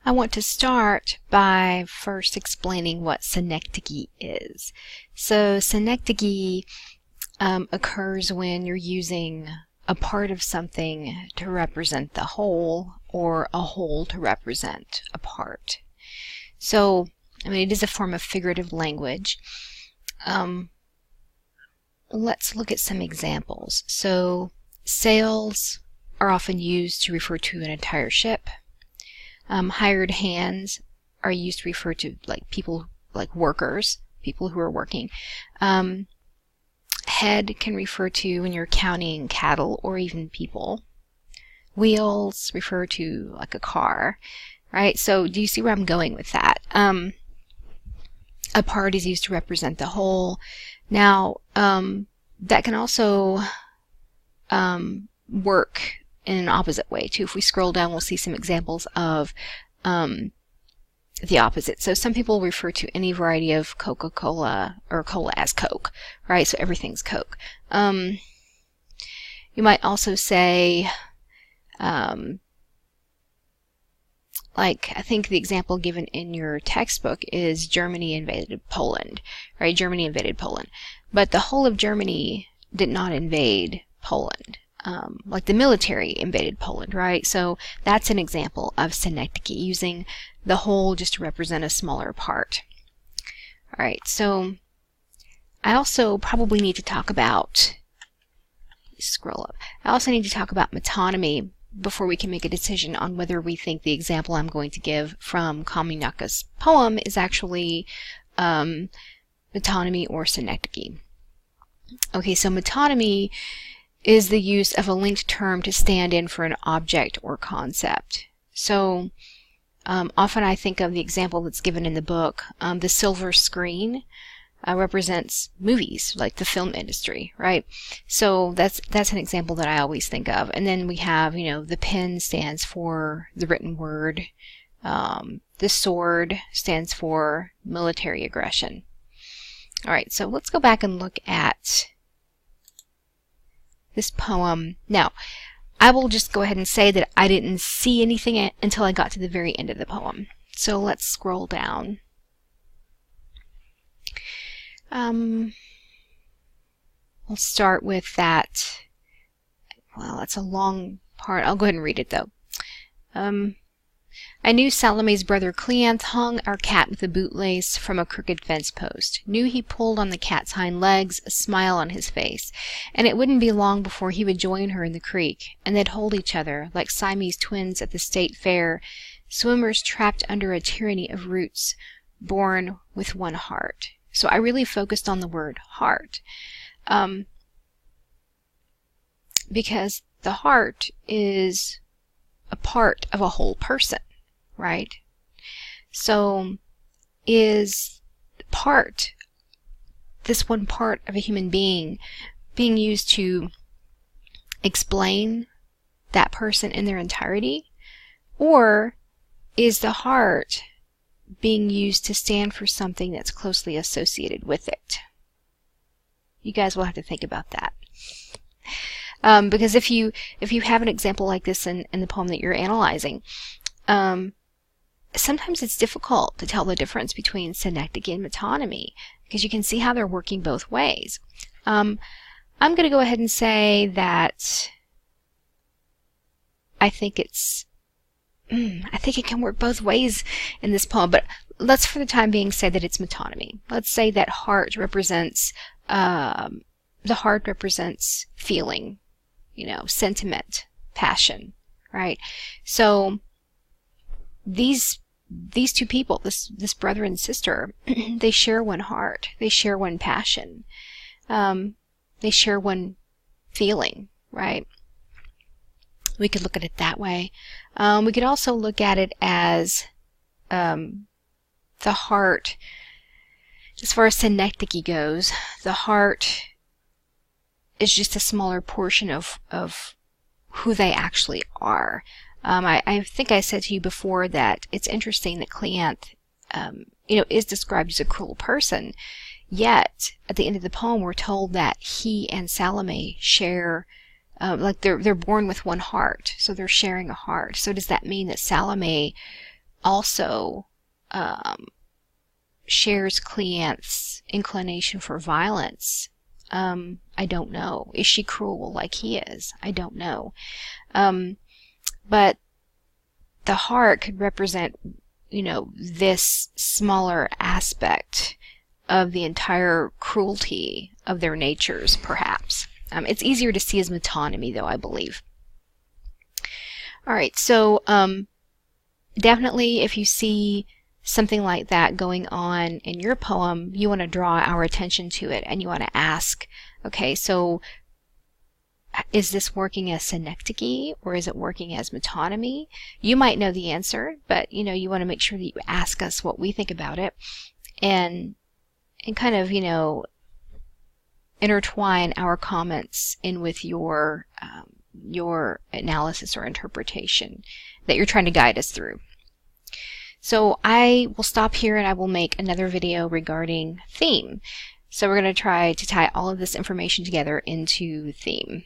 I want to start by first explaining what synecdoche is. So synecdoche occurs when you're using a part of something to represent the whole, or a whole to represent a part. So, it is a form of figurative language. Let's look at some examples. So, sails are often used to refer to an entire ship. Hired hands are used to refer to people, like workers, people who are working. Head can refer to when you're counting cattle or even people. Wheels refer to like a car, right? So do you see where I'm going with that? A part is used to represent the whole. Now, that can also work in an opposite way too. If we scroll down, we'll see some examples of the opposite. So some people refer to any variety of Coca-Cola or cola as Coke, right? So everything's Coke. You might also say, like, I think the example given in your textbook is Germany invaded Poland, right? Germany invaded Poland. But the whole of Germany did not invade Poland. Like the military invaded Poland, right? So that's an example of synecdoche, using the whole just to represent a smaller part. All right, so I also probably need to talk about, scroll up, I also need to talk about metonymy before we can make a decision on whether we think the example I'm going to give from Kaminaka's poem is actually metonymy or synecdoche. Okay, so metonymy is the use of a linked term to stand in for an object or concept. So often I think of the example that's given in the book. The silver screen represents movies, like the film industry, right? So that's an example that I always think of. And then we have, the pen stands for the written word. The sword stands for military aggression. All right, so let's go back and look at this poem. Now, I will just go ahead and say that I didn't see anything until I got to the very end of the poem. So let's scroll down. We'll start with that. Well, that's a long part. I'll go ahead and read it though. I knew Salome's brother Cleanth hung our cat with a bootlace from a crooked fence post. Knew he pulled on the cat's hind legs, a smile on his face, and it wouldn't be long before he would join her in the creek, and they'd hold each other like Siamese twins at the state fair, swimmers trapped under a tyranny of roots, born with one heart. So I really focused on the word heart, because the heart is a part of a whole person, right? So is this one part of a human being being used to explain that person in their entirety? Or is the heart being used to stand for something that's closely associated with it? You guys will have to think about that. Because if you have an example like this in the poem that you're analyzing, sometimes it's difficult to tell the difference between synecdoche and metonymy, because you can see how they're working both ways. I'm going to go ahead and say that I think it can work both ways in this poem, but let's for the time being say that it's metonymy. Let's say that heart represents, the heart represents feeling, sentiment, passion, right? So these two people, this brother and sister, they share one heart, they share one passion, they share one feeling, right? We could look at it that way. We could also look at it as the heart, as far as synecdoche goes, the heart is just a smaller portion of who they actually are. I think I said to you before that it's interesting that Cleanth, is described as a cruel person, yet at the end of the poem we're told that he and Salome share, they're born with one heart, so they're sharing a heart. So does that mean that Salome also shares Cleanth's inclination for violence. I don't know. Is she cruel like he is? I don't know. But the heart could represent, this smaller aspect of the entire cruelty of their natures, perhaps. It's easier to see as metonymy, though, I believe. All right, so definitely if you see something like that going on in your poem, you want to draw our attention to it, and you want to ask, okay, so is this working as synecdoche, or is it working as metonymy? You might know the answer, but you want to make sure that you ask us what we think about it, and kind of intertwine our comments in with your analysis or interpretation that you're trying to guide us through. So I will stop here, and I will make another video regarding theme. So we're going to try to tie all of this information together into theme.